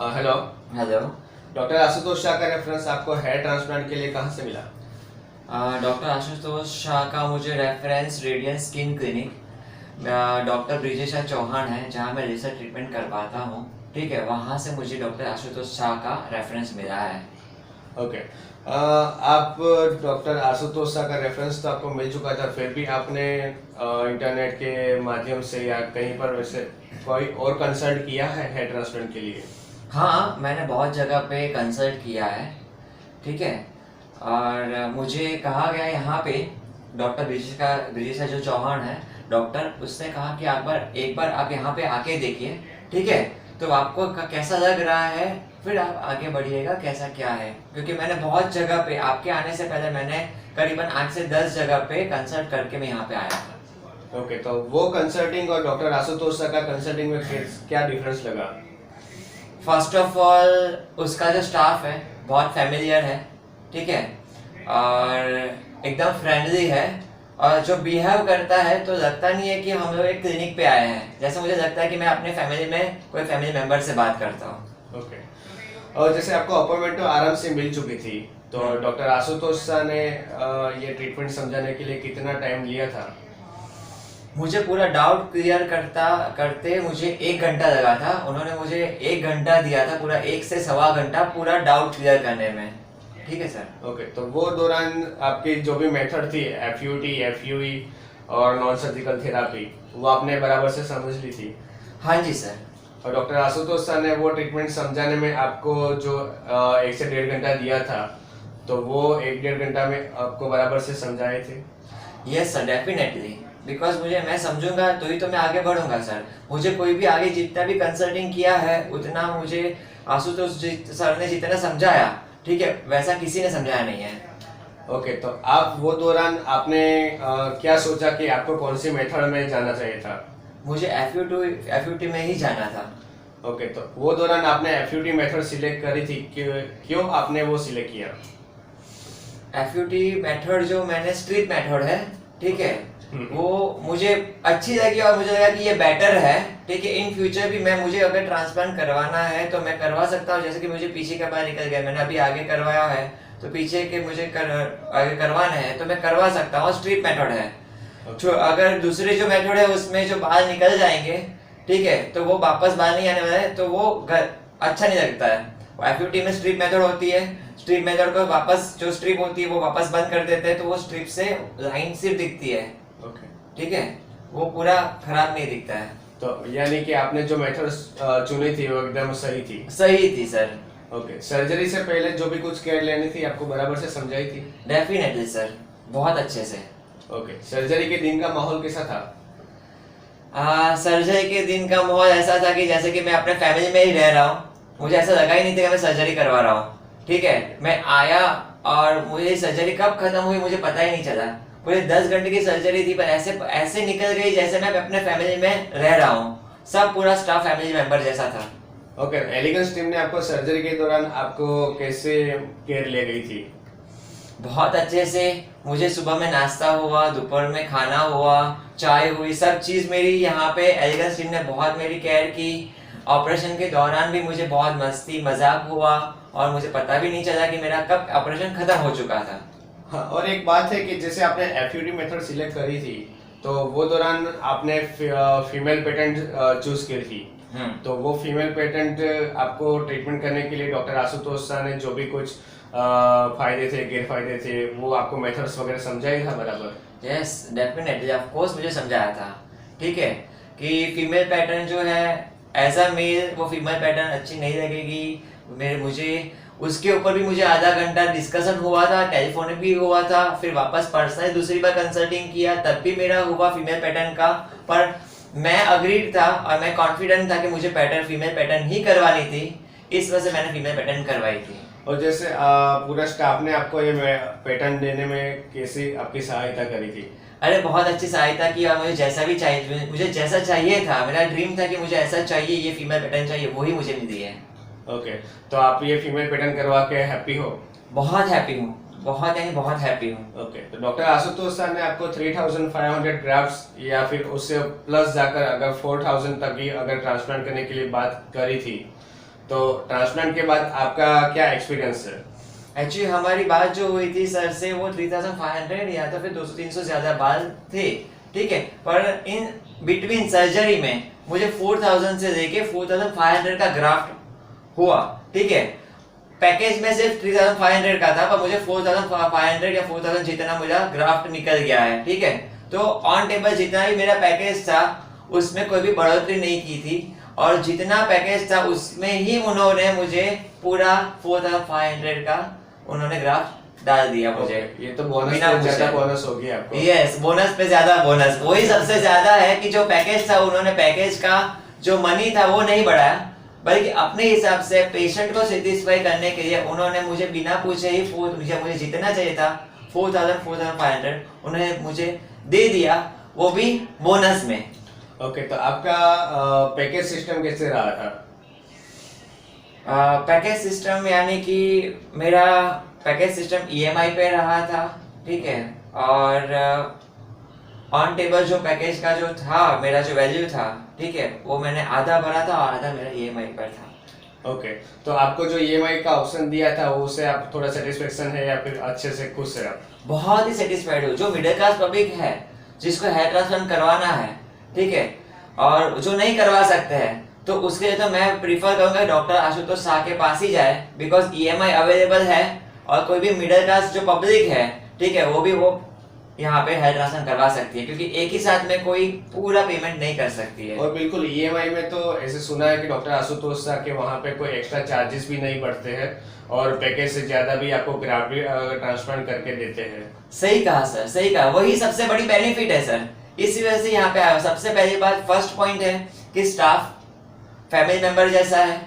Hello. Hello. Doctor Ashutosh Shah का reference आपको hair transplant के लिए कहाँ से मिला? डॉक्टर आशुतोष शाह का मुझे reference radiant skin clinic doctor Brijesha Chauhan है, जहाँ मैं लेजर ट्रीटमेंट करवाता हूँ। ठीक है, वहाँ से मुझे डॉक्टर आशुतोष शाह का रेफरेंस मिला है। ओके। आप डॉक्टर आशुतोष शाह का रेफरेंस तो आपको मिल चुका था, फिर भी आपने इंटरनेट के माध्यम से या कहीं पर वैसे कोई और कंसल्ट किया है हेयर ट्रांसप्लांट के लिए? हाँ, मैंने बहुत जगह पे कंसल्ट किया है। ठीक है, और मुझे कहा गया यहाँ पे डॉक्टर ब्रिजेशा जो चौहान है डॉक्टर, उसने कहा कि एक बार आप यहाँ पे आके देखिए। ठीक है, तो आपको कैसा लग रहा है फिर आप आगे बढ़िएगा कैसा क्या है, क्योंकि मैंने बहुत जगह पे आपके आने से पहले मैंने करीबन 8 से 10 जगह पे कंसल्ट करके मैं यहाँ पे आया था। ओके, तो वो कंसल्टिंग और डॉक्टर आशुतोष शाह का कंसल्टिंग में क्या डिफरेंस लगा? फर्स्ट ऑफ ऑल उसका जो स्टाफ है बहुत फैमिलियर है। ठीक है, और एकदम फ्रेंडली है, और जो बिहेव करता है तो लगता नहीं है कि हम लोग एक क्लिनिक पे आए हैं, जैसे मुझे लगता है कि मैं अपने फैमिली में कोई फैमिली मेंबर से बात करता हूँ। ओके। और जैसे आपको अपॉइंटमेंट तो आराम से मिल चुकी थी, तो डॉक्टर आशुतोष शाह ने ये ट्रीटमेंट समझाने के लिए कितना टाइम लिया था? मुझे पूरा डाउट क्लियर करते मुझे 1 घंटा लगा था। उन्होंने मुझे 1 घंटा दिया था, पूरा 1 से 1.25 घंटा पूरा डाउट क्लियर करने में। ठीक है सर। ओके, तो वो दौरान आपकी जो भी मेथड थी, एफयूटी, एफयूई और नॉन सर्जिकल थेरापी, वो आपने बराबर से समझ ली थी? हाँ जी सर। और डॉक्टर आशुतोष शाह ने वो ट्रीटमेंट समझाने में आपको जो 1 से 1.5 घंटा दिया था, तो वो 1-1.5 घंटा में आपको बराबर से समझाए थे? यस सर, डेफिनेटली, बिकॉज मैं समझूंगा तो ही तो मैं आगे बढ़ूंगा सर। मुझे कोई भी आगे जितना भी कंसल्टिंग किया है उतना मुझे आशुतोष सर ने जितना समझाया, ठीक है, वैसा किसी ने समझाया नहीं है। ओके, तो आप वो दौरान आपने क्या सोचा कि आपको कौन सी मेथड में जाना चाहिए था? मुझे एफयूटी में ही जाना था। ओके, तो वो दौरान आपने एफयूटी मेथड सिलेक्ट करी थी, क्यों आपने वो सिलेक्ट किया? एफयूटी मेथड जो मैंने स्ट्रिप मेथड है, ठीक है, वो मुझे अच्छी लगी और मुझे लगा कि ये बेटर है। ठीक है, इन फ्यूचर भी मुझे अगर ट्रांसप्लांट करवाना है तो मैं करवा सकता हूँ। जैसे कि मुझे पीछे का बाल निकल गया, मैंने अभी आगे करवाया है, तो पीछे के आगे करवाना है तो मैं करवा सकता हूँ। स्ट्रिप मेथड है। जो अगर दूसरे जो मेथड है उसमें जो बाल निकल जाएंगे, ठीक है, तो वो वापस बाल नहीं आने वाला है, तो वो अच्छा नहीं लगता है। एफयूटी में स्ट्रिप मेथड होती है, स्ट्रिप मेथड को वापस जो स्ट्रिप होती है वो वापस बंद कर देते हैं, तो वो स्ट्रिप से लाइन सिर्फ दिखती है। ओके, ठीक है, वो पूरा खराब नहीं दिखता है। तो यानी कि आपने जो मेथड चुनी थी वो एकदम सही थी? सही थी सर। ओके, सर्जरी से पहले जो भी कुछ केयर लेनी थी आपको बराबर से समझाई थी? डेफिनेटली सर, बहुत अच्छे से। ओके, सर्जरी के दिन का माहौल कैसा था? सर्जरी के दिन का माहौल ऐसा था कि जैसे कि मैं अपने फैमिली में ही रह रहा हूँ। मुझे ऐसा लगा ही नहीं था कि मैं सर्जरी करवा रहा हूँ। ठीक है, मैं आया और मुझे सर्जरी कब खत्म हुई मुझे पता ही नहीं चला। पूरे 10 घंटे की सर्जरी थी, पर ऐसे ऐसे निकल गई जैसे मैं अपने फैमिली में रह रहा हूँ। सब पूरा स्टाफ फैमिली मेंबर जैसा था। ओके, एलिगेंस टीम ने आपको सर्जरी के दौरान आपको कैसे केयर ले गई थी? बहुत अच्छे से। मुझे सुबह में नाश्ता हुआ, दोपहर में खाना हुआ, चाय हुई, सब चीज़ मेरी यहाँ पे एलिगेंस टीम ने बहुत मेरी केयर की। ऑपरेशन के दौरान भी मुझे बहुत मस्ती मजाक हुआ और मुझे पता भी नहीं चला कि मेरा कब ऑपरेशन खत्म हो चुका था। हाँ, और एक बात है कि जैसे आपने एफयूटी मेथड सिलेक्ट करी थी, तो वो दौरान आपने फीमेल पेटेंट चूज की थी। तो वो फीमेल पेटेंट आपको ट्रीटमेंट करने के लिए डॉक्टर आशुतोष शाह ने जो भी कुछ फायदे थे, गैर फायदे थे, वो आपको मेथड्स वगैरह समझाया था बराबर? यस डेफिनेटली, ऑफ कोर्स मुझे समझाया था। ठीक है, कि फीमेल पैटर्न जो है एज अ मेल वो फीमेल पैटर्न अच्छी नहीं लगेगी। मुझे उसके ऊपर भी मुझे आधा घंटा डिस्कशन हुआ था, टेलीफोन भी हुआ था, फिर वापस पर्सनल दूसरी बार कंसल्टिंग किया तब भी मेरा हुआ फीमेल पैटर्न का। पर मैं अग्रीड था और मैं कॉन्फिडेंट था कि मुझे फीमेल पैटर्न ही करवानी थी, इस वजह से मैंने फीमेल पैटर्न करवाई थी। और जैसे पूरा स्टाफ ने आपको ये पैटर्न देने में कैसी आपकी सहायता करी थी? अरे बहुत अच्छी सहायता की, और मुझे जैसा भी चाहिए, मुझे जैसा चाहिए था, मेरा ड्रीम था कि मुझे ऐसा चाहिए, ये फीमेल पैटर्न चाहिए, वही मुझे मिली है। ओके, तो आप ये फीमेल पैटर्न करवा के हैप्पी हो? बहुत हैप्पी हूँ, बहुत यानी बहुत हैप्पी हूँ। ओके, तो डॉक्टर आशुतोष सर ने आपको 3500 ग्राफ्ट्स या फिर उससे प्लस जाकर अगर 4000 तक भी अगर ट्रांसप्लांट करने के लिए बात करी थी, तो ट्रांसप्लांट के बाद आपका क्या एक्सपीरियंस है? एक्चुअली हमारी बात जो हुई थी सर से वो 3500 या तो फिर 200-300 ज्यादा बाल थे, ठीक है, पर इन बिटवीन सर्जरी में मुझे 4000 से लेके 4500 का ग्राफ्ट हुआ, ठीक है। पैकेज में सिर्फ 3500 का था, पर मुझे 4500 या 4000 जितना मुझे ग्राफ्ट निकल गया है, ठीक है। तो ऑन टेबल जितना भी मेरा पैकेज था उसमें कोई भी बढ़ोतरी नहीं की थी, और जितना पैकेज था उसमें ही उन्होंने मुझे पूरा 4500 का उन्होंने ग्राफ डाल दिया मुझे। ये तो बोनस पे ज्यादा बोनस हो गया आपको। यस, बोनस पे ज्यादा बोनस, वही सबसे ज्यादा है कि जो पैकेज था उन्होंने पैकेज का जो मनी था वो नहीं बढ़ाया, बल्कि अपने हिसाब से पेशेंट को सेटिस्फाई करने के लिए उन्होंने मुझे बिना पूछे ही मुझे जितना चाहिए था 4500 उन्होंने मुझे दे दिया, वो भी बोनस में। ओके, तो आपका पैकेज सिस्टम कैसे रहा था? पैकेज सिस्टम यानी कि मेरा पैकेज सिस्टम ईएमआई पे रहा था, ठीक है, और ऑन टेबल जो पैकेज का जो था मेरा जो वैल्यू था, ठीक है, वो मैंने आधा भरा था और आधा मेरा ईएमआई पर था। ओके, तो आपको जो ईएमआई का ऑप्शन दिया था वो उससे आप थोड़ा सेटिस्फेक्शन है या फिर अच्छे से खुश है आप? बहुत ही सेटिस्फाइड हूँ। जो मिडिल क्लास पब्लिक है जिसको हेयर ट्रांसप्लांट करवाना है, ठीक है, और जो नहीं करवा सकते हैं, तो उसके लिए तो मैं प्रीफर करूंगा डॉक्टर आशुतोष शाह के पास ही जाए, बिकॉज ईएमआई अवेलेबल है और कोई भी मिडिल क्लास जो पब्लिक है, ठीक है, वो भी वो यहाँ पे हेयर ट्रांसप्लांट करवा सकती है, क्योंकि एक ही साथ में कोई पूरा पेमेंट नहीं कर सकती है। और बिल्कुल ईएमआई में तो ऐसे सुना है कि डॉक्टर आशुतोष शाह के वहाँ पे कोई एक्स्ट्रा चार्जेस भी नहीं बढ़ते हैं और पैकेज से ज्यादा भी आपको ग्राफ्ट ट्रांसप्लांट करके देते हैं। सही कहा सर, सही कहा, वही सबसे बड़ी बेनिफिट है सर, इसी वजह से यहाँ पे आया। सबसे पहली बात, फर्स्ट पॉइंट है कि स्टाफ फैमिली मेंबर जैसा है।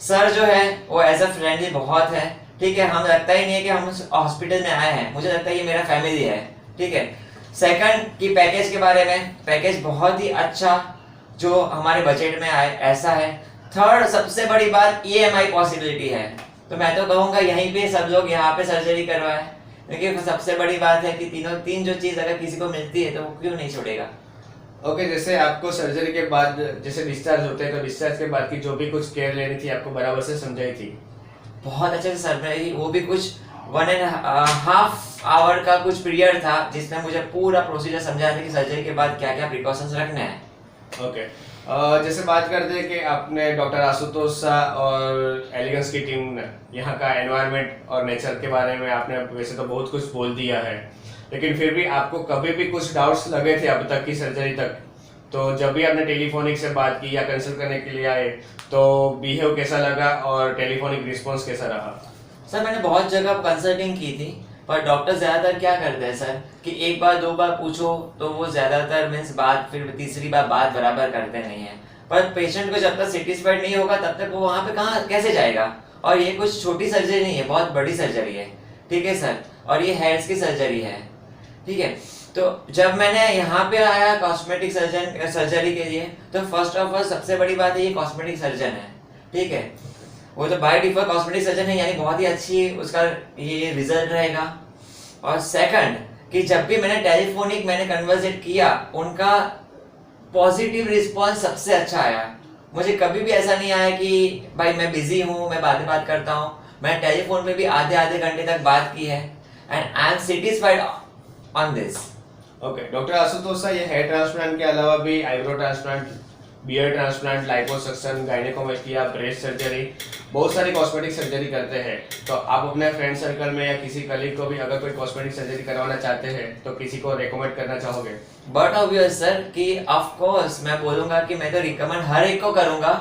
सर जो है वो एज अ फ्रेंडली बहुत है, ठीक है, हम लगता ही नहीं है कि हम हॉस्पिटल में आए हैं, मुझे लगता है ये मेरा फैमिली है, ठीक है। सेकंड कि पैकेज के बारे में, पैकेज बहुत ही अच्छा जो हमारे बजट में आए ऐसा है। थर्ड सबसे बड़ी बात ईएमआई पॉसिबिलिटी है, तो मैं तो कहूँगा यहीं पे सब लोग यहाँ पे सर्जरी करवाए, क्योंकि सबसे बड़ी बात है कि तीन जो चीज अगर किसी को मिलती है तो वो क्यों नहीं छोड़ेगा। ओके, जैसे आपको सर्जरी के बाद जैसे डिस्चार्ज होते हैं, तो डिस्चार्ज के बाद की जो भी कुछ केयर लेनी थी आपको बराबर से समझाई थी? बहुत अच्छे से सर्जरी, वो भी कुछ 1.5 आवर का कुछ पीरियड था जिसमें मुझे पूरा प्रोसीजर समझाया था कि सर्जरी के बाद क्या क्या प्रिकॉशंस रखने हैं। ओके, जैसे बात करते हैं कि आपने डॉक्टर आशुतोष शाह और एलिगेंस की टीम ने यहाँ का एनवायरनमेंट और नेचर के बारे में आपने वैसे तो बहुत कुछ बोल दिया है, लेकिन फिर भी आपको कभी भी कुछ डाउट्स लगे थे अब तक की सर्जरी तक? तो जब भी आपने टेलीफोनिक से बात की या कंसल्ट करने के लिए आए तो बिहेव कैसा लगा और टेलीफोनिक रिस्पॉन्स कैसा रहा? सर मैंने बहुत जगह कंसल्टिंग की थी, पर डॉक्टर ज्यादातर क्या करते हैं सर कि एक बार दो बार पूछो तो वो ज्यादातर मीन्स बात फिर तीसरी बार बात बराबर करते नहीं है, पर पेशेंट को जब तक सेटिस्फाइड नहीं होगा तब तक वो वहाँ पे कहाँ कैसे जाएगा। और ये कुछ छोटी सर्जरी नहीं है, बहुत बड़ी सर्जरी है, ठीक है सर, और ये हेयर्स की सर्जरी है, ठीक है। तो जब मैंने यहाँ पे आया कॉस्मेटिक सर्जरी के लिए, तो फर्स्ट ऑफ ऑल सबसे बड़ी बात है ये कॉस्मेटिक सर्जन है, ठीक है, वो तो बाय डिफॉल्ट कॉस्मेटिक सर्जन है, यानी बहुत ही अच्छी उसका ये रिजल्ट रहेगा। और सेकंड कि जब भी मैंने टेलीफोनिक कन्वर्सेट किया, उनका पॉजिटिव रिस्पॉन्स सबसे अच्छा आया। मुझे कभी भी ऐसा नहीं आया कि भाई मैं बिजी हूँ, मैं बात करता हूँ, मैं टेलीफोन पे भी आधे घंटे तक बात की है, and I am satisfied on this. Okay, doctor Ashutosh Shah ये हेयर ट्रांसप्लांट के अलावा भी eyebrow transplant, beard transplant, liposuction, gynaecomastia, breast surgery, बहुत सारी कॉस्मेटिक सर्जरी करते हैं। तो आप अपने फ्रेंड सर्कल में या किसी कलीग को भी अगर कोई कॉस्मेटिक सर्जरी करवाना चाहते हैं तो किसी को रेकमेंड करना चाहोगे? बट ऑब्वियस सर कि ऑफ कोर्स मैं बोलूंगा कि मैं तो रिकमेंड हर एक को करूंगा।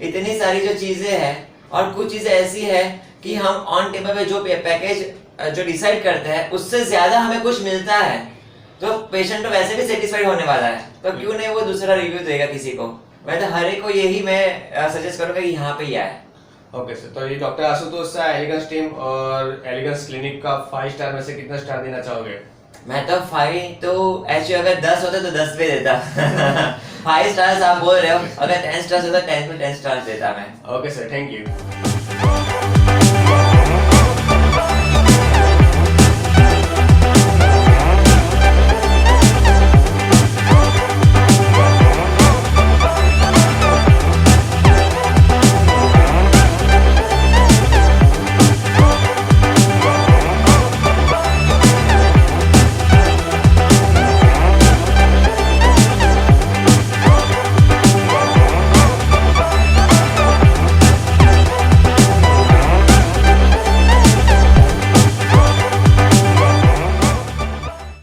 इतनी सारी जो चीजें हैं और कुछ चीजें ऐसी है कि हम ऑन टेबल पे जो पैकेज जो डिसाइड करते हैं उससे ज्यादा हमें कुछ मिलता है, तो पेशेंट तो वैसे भी सेटिस्फाइड होने वाला है, तो क्यों नहीं वो दूसरा रिव्यू देगा किसी को। मैं तो हर एक को यही मैं सजेस्ट करूंगा कि यहाँ पे ही आए। ओके सर, तो ये doctor Ashutosh Shah elegance team और एलिगेंस क्लिनिक का 5 स्टार में से कितना स्टार देना चाहोगे? मैं तो 5 तो एक्चुअली अगर 10 होता तो 10 पे देता 5 स्टार्स आप बोल रहे हो, अगर 10 स्टार्स होता 10 पे 10 स्टार्स देता मैं। Okay sir, thank you.